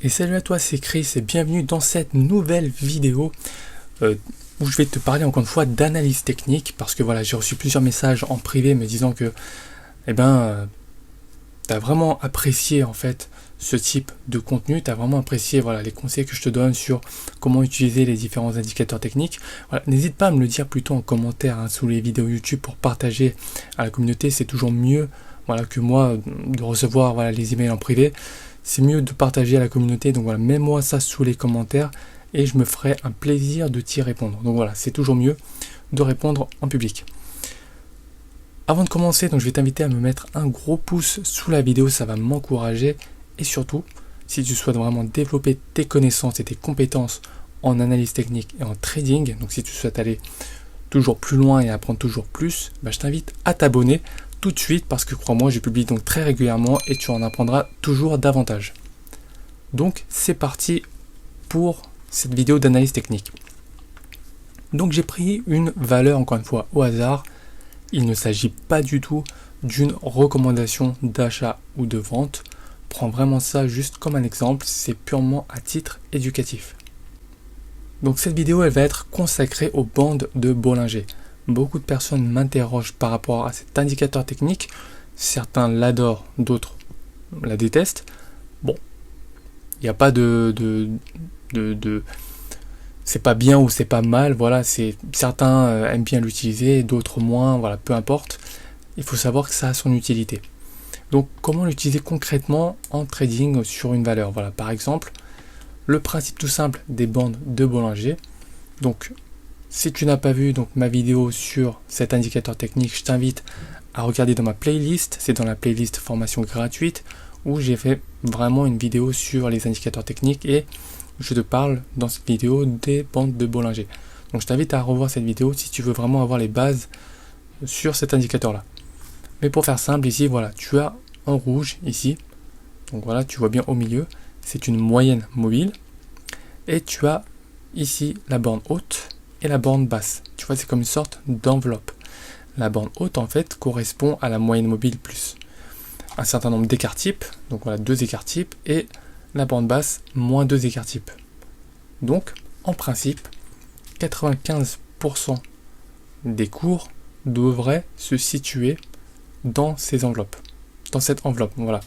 Et salut à toi, c'est Chris et bienvenue dans cette nouvelle vidéo où je vais te parler encore une fois d'analyse technique parce que voilà, j'ai reçu plusieurs messages en privé me disant que tu as vraiment apprécié en fait ce type de contenu, tu as vraiment apprécié voilà, les conseils que je te donne sur comment utiliser les différents indicateurs techniques. Voilà, n'hésite pas à me le dire plutôt en commentaire sous les vidéos YouTube pour partager à la communauté, c'est toujours mieux voilà, que moi de recevoir voilà, les emails en privé. C'est mieux de partager à la communauté, donc voilà, mets-moi ça sous les commentaires et je me ferai un plaisir de t'y répondre. Donc voilà, c'est toujours mieux de répondre en public. Avant de commencer, donc je vais t'inviter à me mettre un gros pouce sous la vidéo, ça va m'encourager. Et surtout, si tu souhaites vraiment développer tes connaissances et tes compétences en analyse technique et en trading, donc si tu souhaites aller toujours plus loin et apprendre toujours plus, je t'invite à t'abonner tout de suite parce que crois-moi, je publie donc très régulièrement et tu en apprendras toujours davantage. Donc c'est parti pour cette vidéo d'analyse technique. Donc j'ai pris une valeur encore une fois au hasard. Il ne s'agit pas du tout d'une recommandation d'achat ou de vente. Prends vraiment ça juste comme un exemple, c'est purement à titre éducatif. Donc cette vidéo elle va être consacrée aux bandes de Bollinger. Beaucoup de personnes m'interrogent par rapport à cet indicateur technique. Certains l'adorent, d'autres la détestent. Bon, il n'y a pas c'est pas bien ou c'est pas mal. Voilà, certains aiment bien l'utiliser, d'autres moins. Voilà, peu importe. Il faut savoir que ça a son utilité. Donc, comment l'utiliser concrètement en trading sur une valeur? Voilà, par exemple, le principe tout simple des bandes de Bollinger. Donc, si tu n'as pas vu donc ma vidéo sur cet indicateur technique, je t'invite à regarder dans ma playlist. C'est dans la playlist formation gratuite où j'ai fait vraiment une vidéo sur les indicateurs techniques et je te parle dans cette vidéo des bandes de Bollinger. Donc je t'invite à revoir cette vidéo si tu veux vraiment avoir les bases sur cet indicateur là. Mais pour faire simple ici, voilà, tu as en rouge ici. Donc voilà, tu vois bien au milieu, c'est une moyenne mobile. Et tu as ici la borne haute et la borne basse. Tu vois, c'est comme une sorte d'enveloppe. La borne haute, en fait, correspond à la moyenne mobile plus un certain nombre d'écarts types. Donc voilà, 2 écarts types. Et la borne basse, moins 2 écarts types. Donc, en principe, 95% des cours devraient se situer dans ces enveloppes. Dans cette enveloppe, voilà.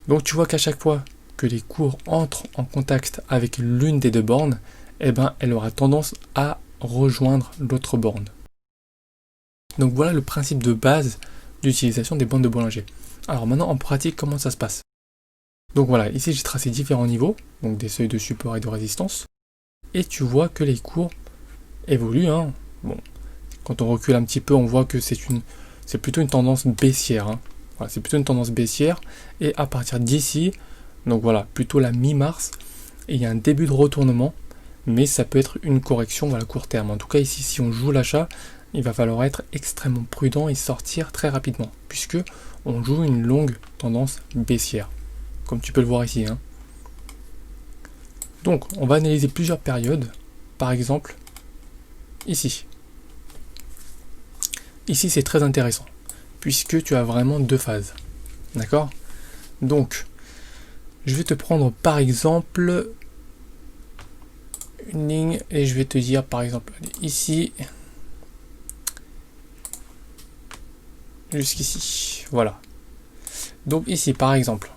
Donc tu vois qu'à chaque fois que les cours entrent en contact avec l'une des deux bornes, elle aura tendance à rejoindre l'autre borne. Donc voilà le principe de base d'utilisation des bandes de Bollinger. Alors maintenant en pratique, comment ça se passe? Donc voilà, ici j'ai tracé différents niveaux, donc des seuils de support et de résistance. Et tu vois que les cours évoluent. Bon, quand on recule un petit peu, on voit que c'est plutôt une tendance baissière. Voilà, c'est plutôt une tendance baissière. Et à partir d'ici, donc voilà, plutôt la mi-mars, il y a un début de retournement. Mais ça peut être une correction à court terme. En tout cas, ici, si on joue l'achat, il va falloir être extrêmement prudent et sortir très rapidement, puisque on joue une longue tendance baissière, comme tu peux le voir ici. Donc, on va analyser plusieurs périodes. Par exemple, ici. Ici, c'est très intéressant, puisque tu as vraiment 2 phases. D'accord? Donc, je vais te prendre par exemple une ligne et je vais te dire par exemple ici jusqu'ici, voilà. Donc ici par exemple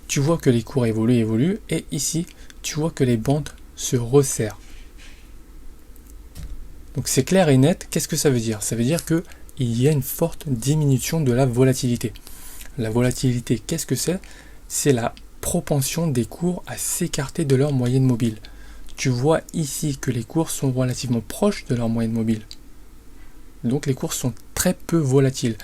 tu vois que les cours évoluent et ici tu vois que les bandes se resserrent. Donc c'est clair et net. Qu'est-ce que ça veut dire? Ça veut dire que il y a une forte diminution de la volatilité. La volatilité, qu'est-ce que c'est? C'est la propension des cours à s'écarter de leur moyenne mobile. Tu vois ici que les cours sont relativement proches de leur moyenne mobile. Donc les cours sont très peu volatiles.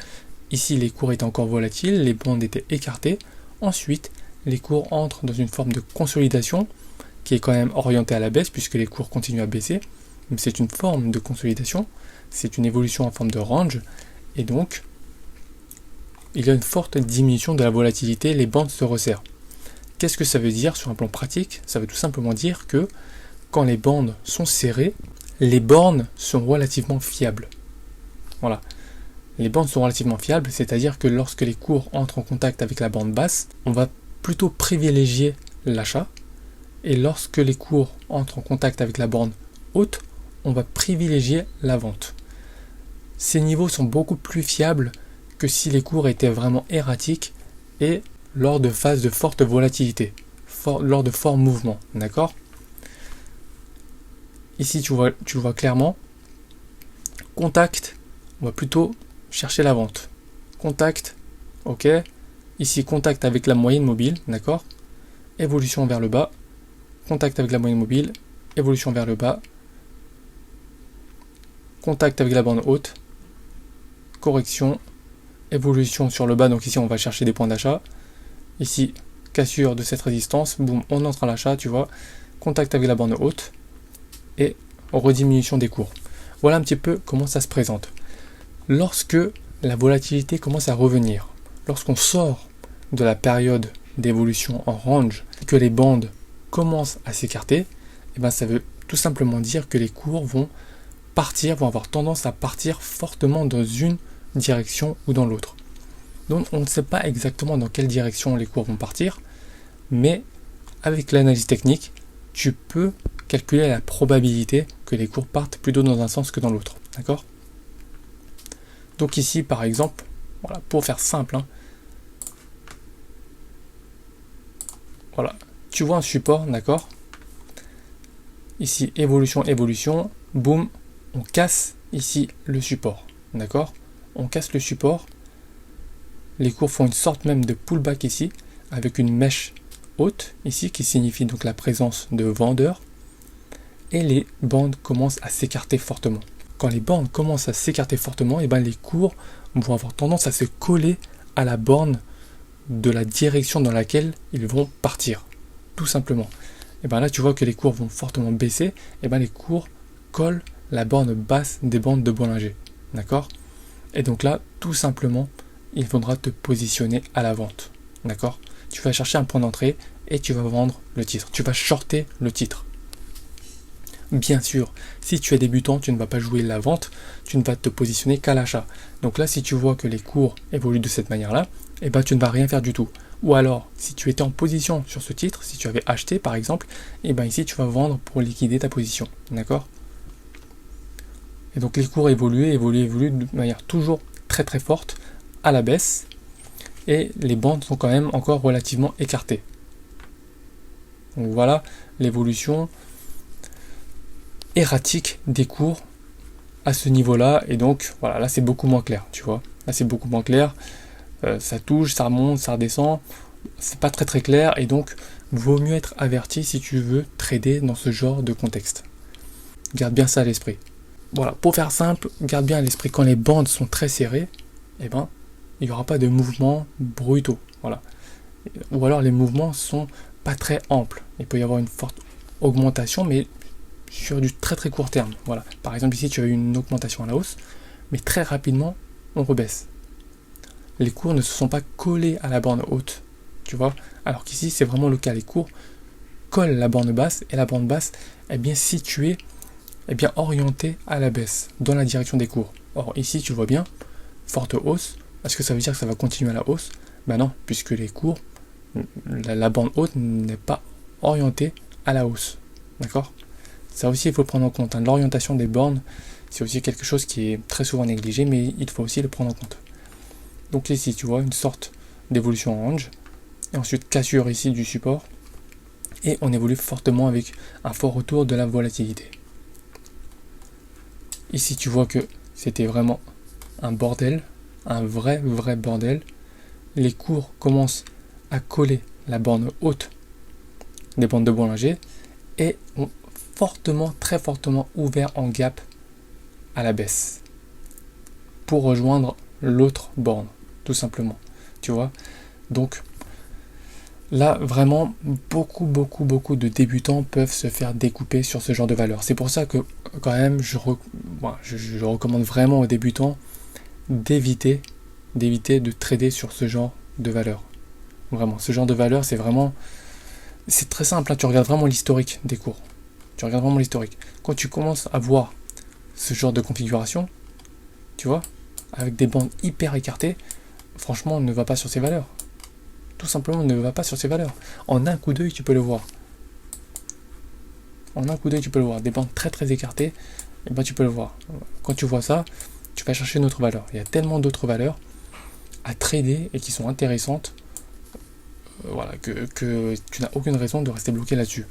Ici, les cours étaient encore volatiles, les bandes étaient écartées. Ensuite, les cours entrent dans une forme de consolidation qui est quand même orientée à la baisse puisque les cours continuent à baisser. Mais c'est une forme de consolidation, c'est une évolution en forme de range. Et donc, il y a une forte diminution de la volatilité, les bandes se resserrent. Qu'est-ce que ça veut dire sur un plan pratique? Ça veut tout simplement dire que quand les bandes sont serrées, les bornes sont relativement fiables. Voilà. Les bandes sont relativement fiables, c'est-à-dire que lorsque les cours entrent en contact avec la bande basse, on va plutôt privilégier l'achat. Et lorsque les cours entrent en contact avec la borne haute, on va privilégier la vente. Ces niveaux sont beaucoup plus fiables que si les cours étaient vraiment erratiques et lors de phases de forte volatilité, lors de forts mouvements, d'accord? Ici, tu le vois clairement. Contact, on va plutôt chercher la vente. Contact, ok. Ici, contact avec la moyenne mobile, d'accord. Évolution vers le bas. Contact avec la moyenne mobile. Évolution vers le bas. Contact avec la borne haute. Correction. Évolution sur le bas. Donc ici, on va chercher des points d'achat. Ici, cassure de cette résistance. Boum, on entre à l'achat, tu vois. Contact avec la borne haute. Et rediminution des cours. Voilà un petit peu comment ça se présente. Lorsque la volatilité commence à revenir, lorsqu'on sort de la période d'évolution en range, que les bandes commencent à s'écarter, et ben ça veut tout simplement dire que les cours vont avoir tendance à partir fortement dans une direction ou dans l'autre. Donc on ne sait pas exactement dans quelle direction les cours vont partir, mais avec l'analyse technique, tu peux calculer la probabilité que les cours partent plutôt dans un sens que dans l'autre. D'accord ? Donc ici, par exemple, voilà, pour faire simple, voilà, tu vois un support, d'accord ? Ici, évolution, évolution, boum, on casse ici le support, d'accord ? On casse le support, les cours font une sorte même de pullback ici, avec une mèche haute, ici, qui signifie donc la présence de vendeurs, et les bandes commencent à s'écarter fortement. Quand les bandes commencent à s'écarter fortement, et ben les cours vont avoir tendance à se coller à la borne de la direction dans laquelle ils vont partir, tout simplement. Et ben là, tu vois que les cours vont fortement baisser, et ben les cours collent la borne basse des bandes de Bollinger, d'accord ? Et donc là, tout simplement, il faudra te positionner à la vente, d'accord ? Tu vas chercher un point d'entrée et tu vas vendre le titre, tu vas shorter le titre. Bien sûr, si tu es débutant, tu ne vas pas jouer la vente, tu ne vas te positionner qu'à l'achat. Donc là, si tu vois que les cours évoluent de cette manière-là, eh ben, tu ne vas rien faire du tout. Ou alors, si tu étais en position sur ce titre, si tu avais acheté par exemple, eh ben ici tu vas vendre pour liquider ta position. D'accord ? Et donc les cours évoluent de manière toujours très très forte à la baisse. Et les bandes sont quand même encore relativement écartées. Donc voilà l'évolution erratique des cours à ce niveau-là, et donc voilà, là c'est beaucoup moins clair, tu vois. Là c'est beaucoup moins clair, ça touche, ça remonte, ça redescend, c'est pas très très clair, et donc vaut mieux être averti si tu veux trader dans ce genre de contexte. Garde bien ça à l'esprit. Voilà, pour faire simple, garde bien à l'esprit quand les bandes sont très serrées, eh ben il n'y aura pas de mouvements brutaux, voilà. Ou alors les mouvements sont pas très amples, il peut y avoir une forte augmentation, mais sur du très très court terme. Voilà. Par exemple ici tu as eu une augmentation à la hausse, mais très rapidement on rebaisse. Les cours ne se sont pas collés à la borne haute, tu vois, alors qu'ici c'est vraiment le cas. Les cours collent la borne basse, et la borne basse est bien située, est bien orientée à la baisse, dans la direction des cours. Or ici tu vois bien, forte hausse, est-ce que ça veut dire que ça va continuer à la hausse ? Ben non, puisque les cours, la borne haute n'est pas orientée à la hausse. D'accord ? Ça aussi, il faut prendre en compte. L'orientation des bornes, c'est aussi quelque chose qui est très souvent négligé, mais il faut aussi le prendre en compte. Donc ici, tu vois, une sorte d'évolution en range, et ensuite cassure ici du support, et on évolue fortement avec un fort retour de la volatilité. Ici, tu vois que c'était vraiment un bordel, un vrai bordel. Les cours commencent à coller la borne haute des bandes de Bollinger, et on très fortement ouvert en gap à la baisse pour rejoindre l'autre borne, tout simplement, tu vois. Donc là vraiment beaucoup de débutants peuvent se faire découper sur ce genre de valeur. C'est pour ça que quand même je recommande vraiment aux débutants d'éviter de trader sur ce genre de valeur. Vraiment, ce genre de valeur, c'est très simple, hein, tu regardes vraiment l'historique des cours. Tu regardes vraiment l'historique. Quand tu commences à voir ce genre de configuration, tu vois, avec des bandes hyper écartées, franchement, ne va pas sur ces valeurs. tout simplement ne va pas sur ces valeurs. En un coup d'œil, tu peux le voir. En un coup d'œil, tu peux le voir. Des bandes très très écartées, et ben tu peux le voir. Quand tu vois ça, tu vas chercher une autre valeur. Il y a tellement d'autres valeurs à trader et qui sont intéressantes, voilà, que tu n'as aucune raison de rester bloqué là-dessus.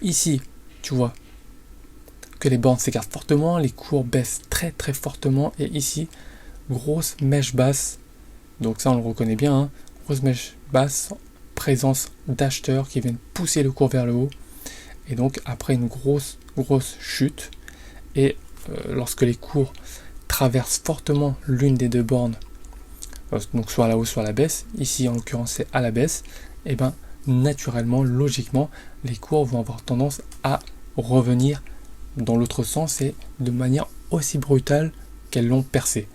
Ici, tu vois que les bandes s'écartent fortement, les cours baissent très très fortement, et ici, grosse mèche basse. Donc ça, on le reconnaît bien, hein. Grosse mèche basse, présence d'acheteurs qui viennent pousser le cours vers le haut. Et donc après une grosse chute, et lorsque les cours traversent fortement l'une des deux bornes, donc soit à la hausse soit à la baisse, ici en l'occurrence c'est à la baisse, et ben naturellement, logiquement, les cours vont avoir tendance à revenir dans l'autre sens et de manière aussi brutale qu'elles l'ont percé.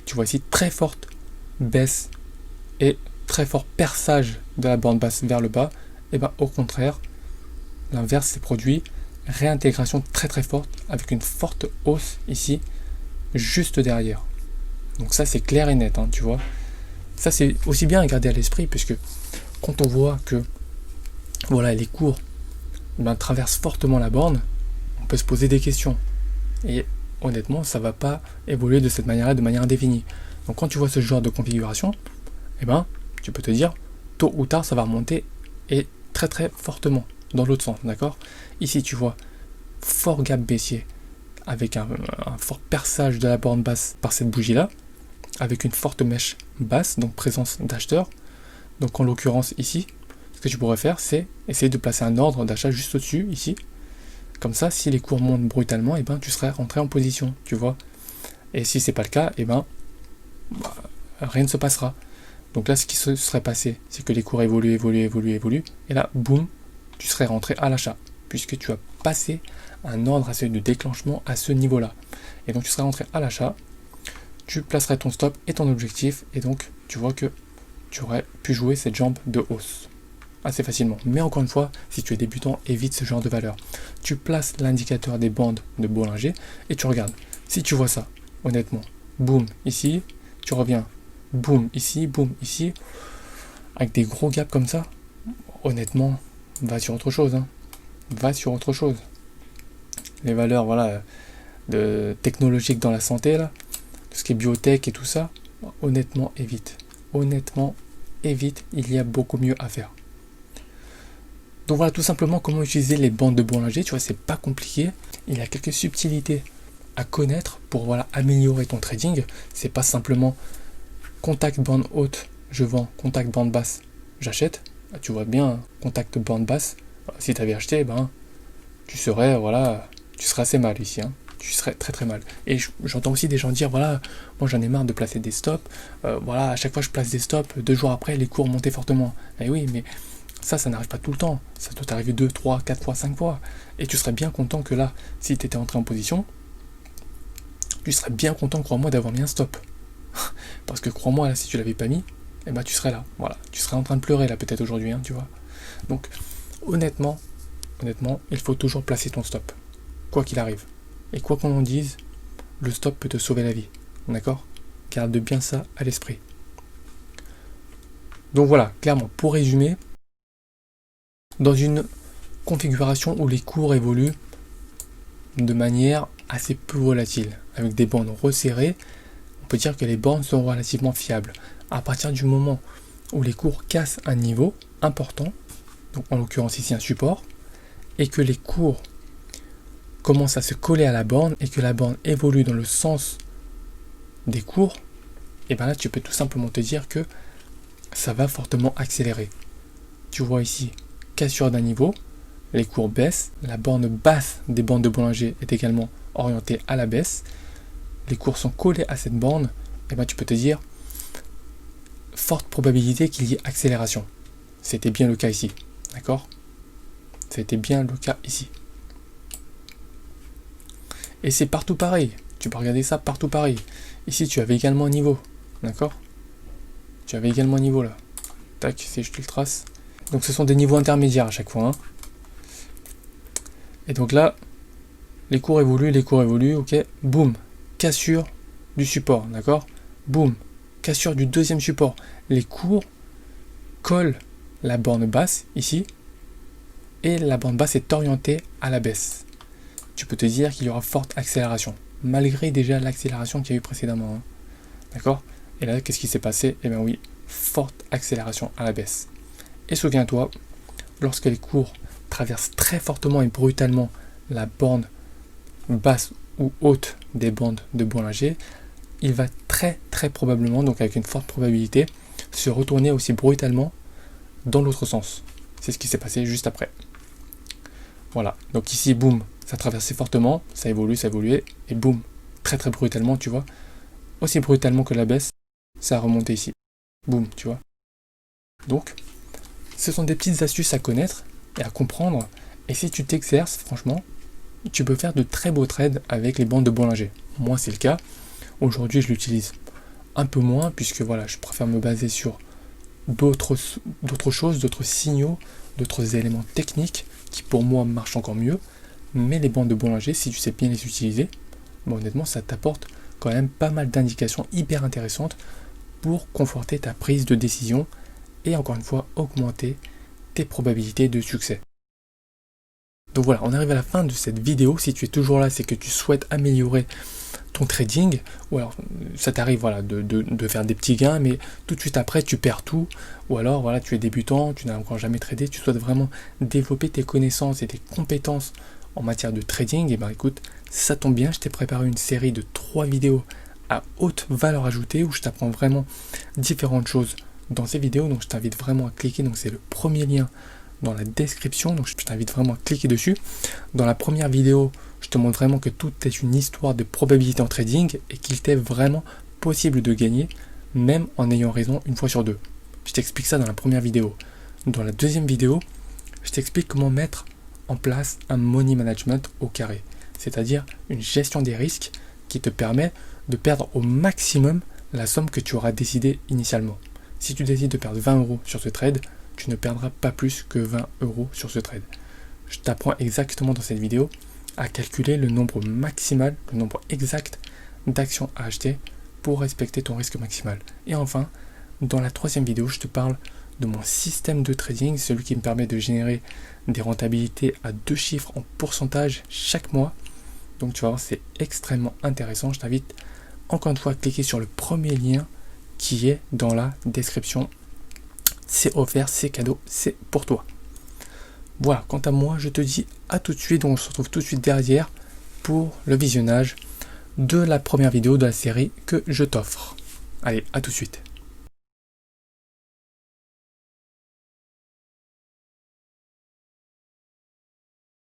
Tu vois ici très forte baisse et très fort perçage de la bande basse vers le bas, et ben au contraire, l'inverse s'est produit, réintégration très très forte avec une forte hausse ici, juste derrière. Donc ça c'est clair et net, hein, tu vois. Ça c'est aussi bien à garder à l'esprit, puisque quand on voit que voilà, les cours traversent fortement la borne, on peut se poser des questions. Et honnêtement, ça ne va pas évoluer de cette manière-là, de manière indéfinie. Donc quand tu vois ce genre de configuration, eh ben, tu peux te dire, tôt ou tard, ça va remonter, et très très fortement, dans l'autre sens, d'accord? Ici, tu vois, fort gap baissier, avec un fort perçage de la borne basse par cette bougie-là, avec une forte mèche basse, donc présence d'acheteurs. Donc en l'occurrence ici, ce que tu pourrais faire, c'est essayer de placer un ordre d'achat juste au-dessus, ici. Comme ça, si les cours montent brutalement, eh ben, tu serais rentré en position, tu vois. Et si c'est pas le cas, eh ben, rien ne se passera. Donc là, ce qui se serait passé, c'est que les cours évoluent, et là, boum, tu serais rentré à l'achat, puisque tu as passé un ordre à seuil de déclenchement à ce niveau-là. Et donc tu serais rentré à l'achat, tu placerais ton stop et ton objectif, et donc tu vois que tu aurais pu jouer cette jambe de hausse assez facilement. Mais encore une fois, si tu es débutant, évite ce genre de valeur. Tu places l'indicateur des bandes de Bollinger et tu regardes. Si tu vois ça, honnêtement, boum ici, tu reviens, boum ici, avec des gros gaps comme ça, honnêtement, va sur autre chose. Hein. Va sur autre chose. Les valeurs, voilà, de technologiques dans la santé, là, tout ce qui est biotech et tout ça, honnêtement, évite. Honnêtement, évite, il y a beaucoup mieux à faire. Donc voilà tout simplement comment utiliser les bandes de Bollinger, tu vois, c'est pas compliqué. Il y a quelques subtilités à connaître pour voilà, améliorer ton trading. C'est pas simplement contact bande haute, je vends, contact bande basse, j'achète. Tu vois bien, contact bande basse, si tu avais acheté, ben, tu serais assez mal ici. Hein. Tu serais très très mal. Et j'entends aussi des gens dire, voilà, moi j'en ai marre de placer des stops. Voilà, à chaque fois je place des stops, 2 jours après les cours montaient fortement. Et oui, mais ça n'arrive pas tout le temps. Ça doit t'arriver 2, 3, 4 fois, 5 fois. Et tu serais bien content que là, si tu étais entré en position, tu serais bien content, crois-moi, d'avoir mis un stop. Parce que crois-moi, là, si tu l'avais pas mis, eh ben, tu serais là. Voilà. Tu serais en train de pleurer là, peut-être aujourd'hui, hein, tu vois. Donc, honnêtement, il faut toujours placer ton stop. Quoi qu'il arrive. Et quoi qu'on en dise, le stop peut te sauver la vie. D'accord ? Garde bien ça à l'esprit. Donc voilà, clairement, pour résumer, dans une configuration où les cours évoluent de manière assez peu volatile, avec des bandes resserrées, on peut dire que les bandes sont relativement fiables. À partir du moment où les cours cassent un niveau important, donc en l'occurrence ici un support, et que les cours commencent à se coller à la borne et que la borne évolue dans le sens des cours, et bien là tu peux tout simplement te dire que ça va fortement accélérer. Tu vois ici cassure d'un niveau, les cours baissent, la borne basse des bandes de Bollinger est également orientée à la baisse, les cours sont collés à cette borne, et ben tu peux te dire forte probabilité qu'il y ait accélération. C'était bien le cas ici, d'accord ? C'était bien le cas ici. Et c'est partout pareil, tu peux regarder ça partout pareil. Ici tu avais également un niveau, d'accord ? Tu avais également un niveau là. Tac, si je te le trace. Donc ce sont des niveaux intermédiaires à chaque fois. Hein. Et donc là, les cours évoluent, ok. Boum, cassure du support, d'accord. Boum, cassure du deuxième support. Les cours colle la borne basse ici, et la borne basse est orientée à la baisse. Tu peux te dire qu'il y aura forte accélération, malgré déjà l'accélération qu'il y a eu précédemment. Hein. D'accord? Et là, qu'est-ce qui s'est passé? Eh bien oui, forte accélération à la baisse. Et souviens-toi, lorsque les cours traversent très fortement et brutalement la borne basse ou haute des bandes de Bollinger, il va très probablement, donc avec une forte probabilité, se retourner aussi brutalement dans l'autre sens. C'est ce qui s'est passé juste après. Voilà, donc ici, boum, ça traversait fortement, ça évolue, et boum, très brutalement, tu vois, aussi brutalement que la baisse, ça a remonté ici. Boum, tu vois. Donc, ce sont des petites astuces à connaître et à comprendre, et si tu t'exerces, franchement, tu peux faire de très beaux trades avec les bandes de Bollinger. Moi, c'est le cas. Aujourd'hui, je l'utilise un peu moins, puisque voilà, je préfère me baser sur d'autres choses, d'autres signaux, d'autres éléments techniques qui pour moi marchent encore mieux. Mais les bandes de Bollinger, si tu sais bien les utiliser, bon, honnêtement, ça t'apporte quand même pas mal d'indications hyper intéressantes pour conforter ta prise de décision et encore une fois augmenter tes probabilités de succès. Donc voilà, on arrive à la fin de cette vidéo. Si tu es toujours là, c'est que tu souhaites améliorer ton trading, ou alors ça t'arrive voilà, de faire des petits gains, mais tout de suite après tu perds tout, ou alors voilà, tu es débutant, tu n'as encore jamais tradé, tu souhaites vraiment développer tes connaissances et tes compétences en matière de trading, et ben écoute, ça tombe bien, je t'ai préparé une série de 3 vidéos à haute valeur ajoutée où je t'apprends vraiment différentes choses dans ces vidéos, donc je t'invite vraiment à cliquer, donc c'est le premier lien dans la description, donc je t'invite vraiment à cliquer dessus. Dans la première vidéo, je te montre vraiment que tout est une histoire de probabilité en trading et qu'il t'est vraiment possible de gagner, même en ayant raison une fois sur deux. Je t'explique ça dans la première vidéo. Dans la deuxième vidéo, je t'explique comment mettre en place un money management au carré, c'est-à-dire une gestion des risques qui te permet de perdre au maximum la somme que tu auras décidé initialement. Si tu décides de perdre 20 € sur ce trade, tu ne perdras pas plus que 20 € sur ce trade. Je t'apprends exactement dans cette vidéo à calculer le nombre maximal, le nombre exact d'actions à acheter pour respecter ton risque maximal. Et enfin, dans la troisième vidéo, je te parle de mon système de trading, celui qui me permet de générer des rentabilités à 2 chiffres en pourcentage chaque mois. Donc tu vas voir, c'est extrêmement intéressant. Je t'invite encore une fois à cliquer sur le premier lien qui est dans la description. C'est offert, c'est cadeau, c'est pour toi. Voilà, quant à moi, je te dis à tout de suite, donc on se retrouve tout de suite derrière pour le visionnage de la première vidéo de la série que je t'offre. Allez, à tout de suite.